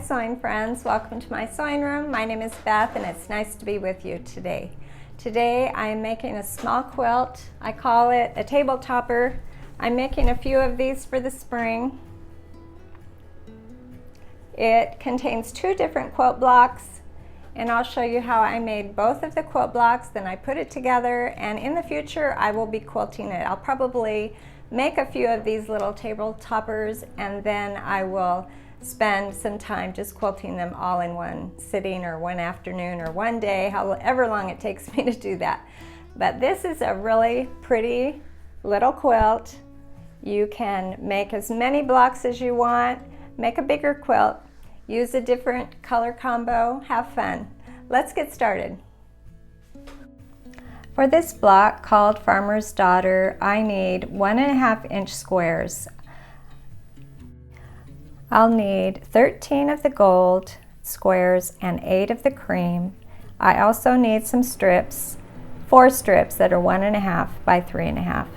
sewing friends, welcome to my sewing room. My name is Beth and it's nice to be with you today. Today I'm making a small quilt. I call it a table topper. I'm making a few of these for the spring. It contains 2 different quilt blocks, and I'll show you how I made both of the quilt blocks, then I put it together, and in the future I will be quilting it. I'll probably make a few of these little table toppers and then I will spend some time just quilting them all in one sitting or one afternoon or one day, however long it takes me to do that. But this is a really pretty little quilt. You can make as many blocks as you want, make a bigger quilt, use a different color combo, have fun. Let's get started. For this block called Farmer's Daughter, I need 1.5 inch squares. I'll need 13 of the gold squares and 8 of the cream. I also need some strips, 4 strips that are 1.5 by 3.5.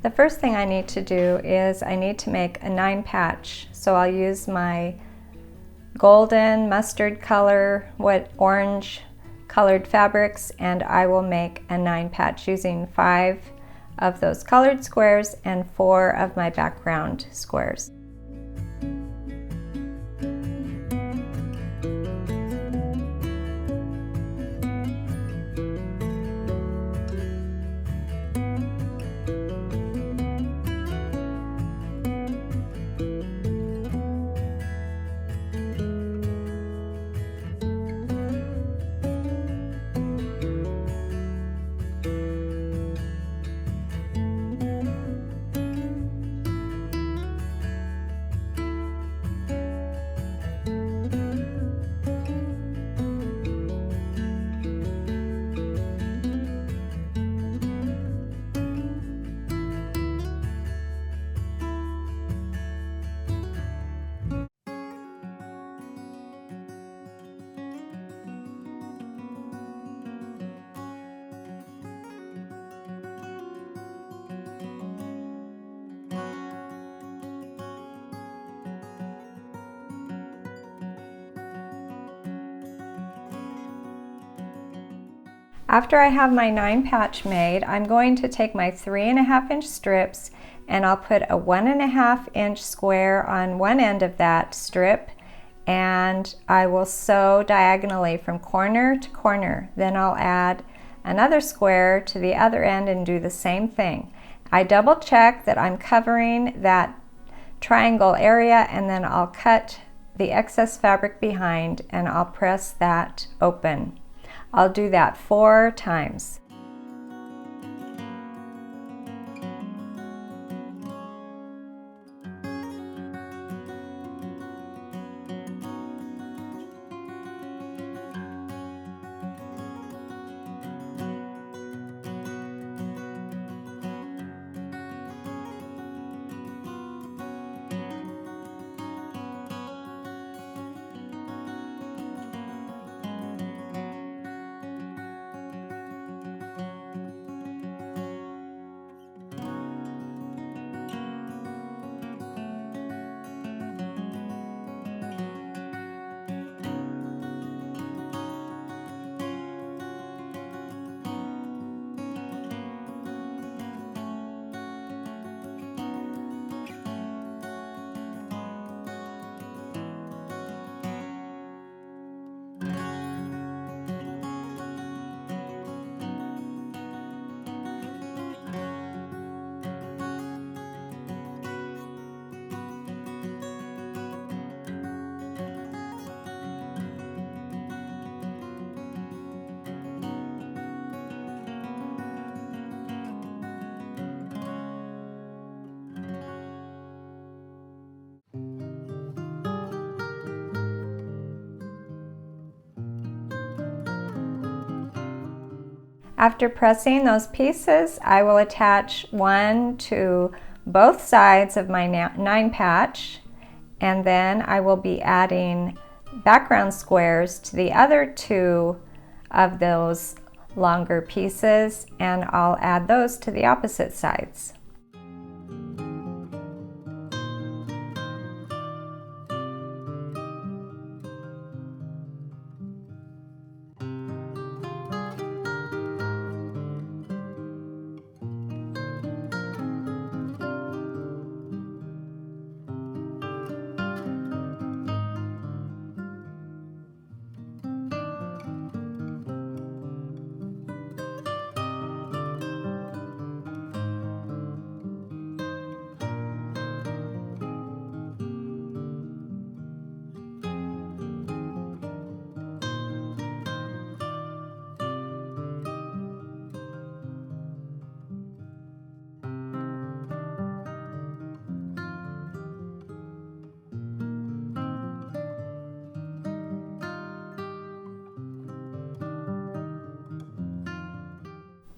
The first thing I need to do is I need to make a 9 patch. So I'll use my golden mustard color, orange colored fabrics, and I will make a 9 patch using 5 of those colored squares and 4 of my background squares. After I have my 9 patch made, I'm going to take my 3.5 inch strips and I'll put a 1.5 inch square on one end of that strip, and I will sew diagonally from corner to corner. Then I'll add another square to the other end and do the same thing. I double check that I'm covering that triangle area, and then I'll cut the excess fabric behind and I'll press that open. I'll do that 4 times. After pressing those pieces, I will attach one to both sides of my 9 patch, and then I will be adding background squares to the other 2 of those longer pieces, and I'll add those to the opposite sides.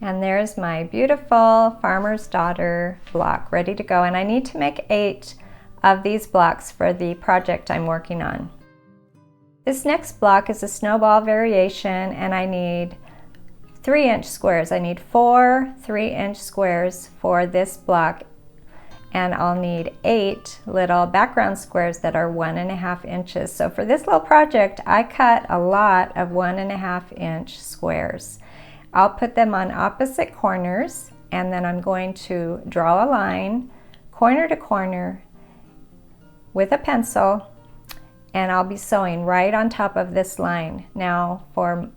And there's my beautiful farmer's daughter block ready to go. And I need to make 8 of these blocks for the project I'm working on. This next block is a snowball variation, and I need 3-inch squares. I need 4 3-inch squares for this block, and I'll need 8 little background squares that are 1.5 inches. So for this little project, I cut a lot of 1.5-inch squares. I'll put them on opposite corners, and then I'm going to draw a line corner to corner with a pencil, and I'll be sewing right on top of this line. Now, for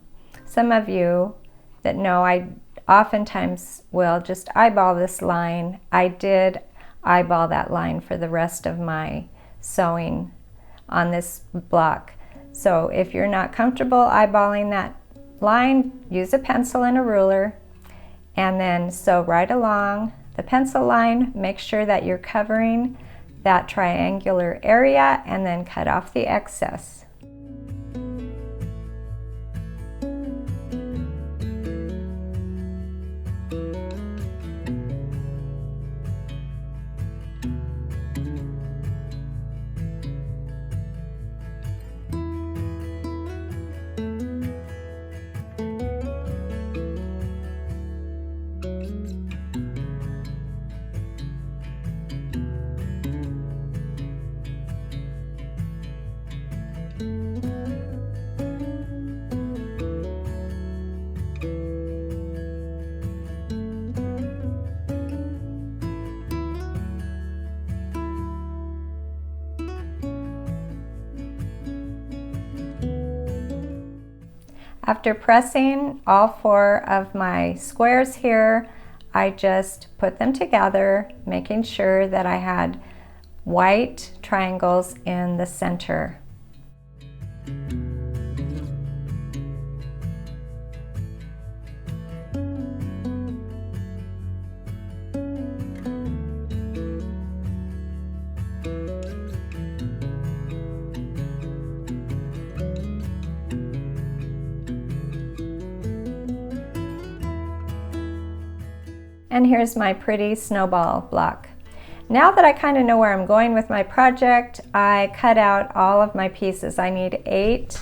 some of you that know, I oftentimes will just eyeball this line. I did eyeball that line for the rest of my sewing on this block. So if you're not comfortable eyeballing that line, use a pencil and a ruler, and then sew right along the pencil line. Make sure that you're covering that triangular area, and then cut off the excess. After pressing all 4 of my squares here, I just put them together, making sure that I had white triangles in the center. And here's my pretty snowball block. Now that I kind of know where I'm going with my project, I cut out all of my pieces. I need 8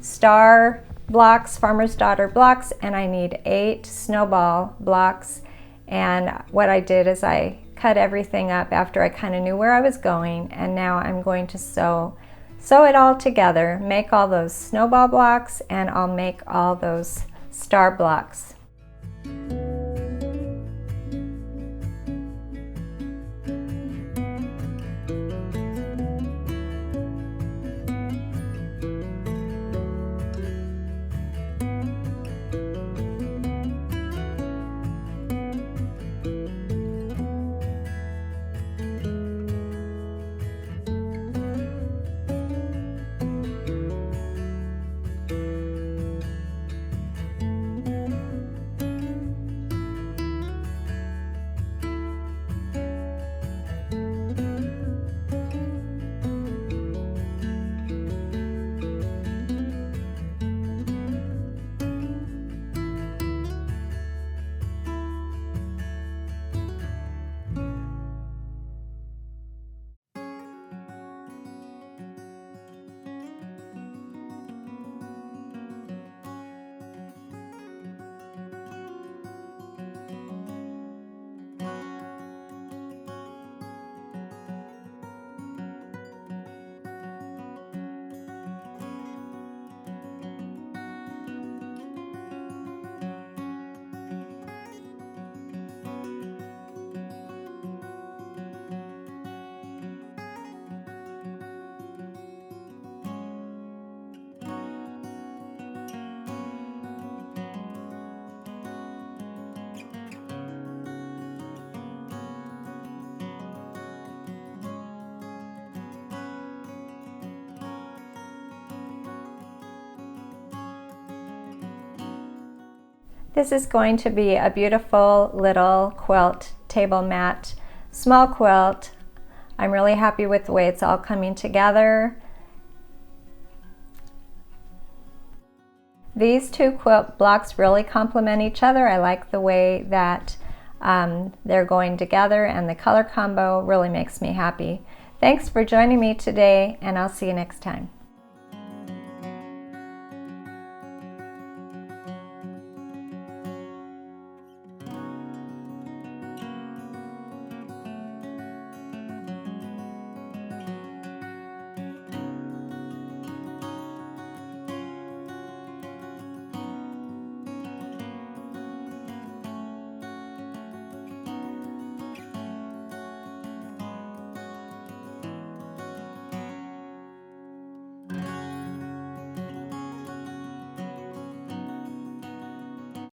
star blocks, farmer's daughter blocks, and I need 8 snowball blocks. And what I did is I cut everything up after I kind of knew where I was going, and now I'm going to sew it all together, make all those snowball blocks, and I'll make all those star blocks. This is going to be a beautiful little quilt table mat, small quilt. I'm really happy with the way it's all coming together. These two quilt blocks really complement each other. I like the way that they're going together, and the color combo really makes me happy. Thanks for joining me today, and I'll see you next time.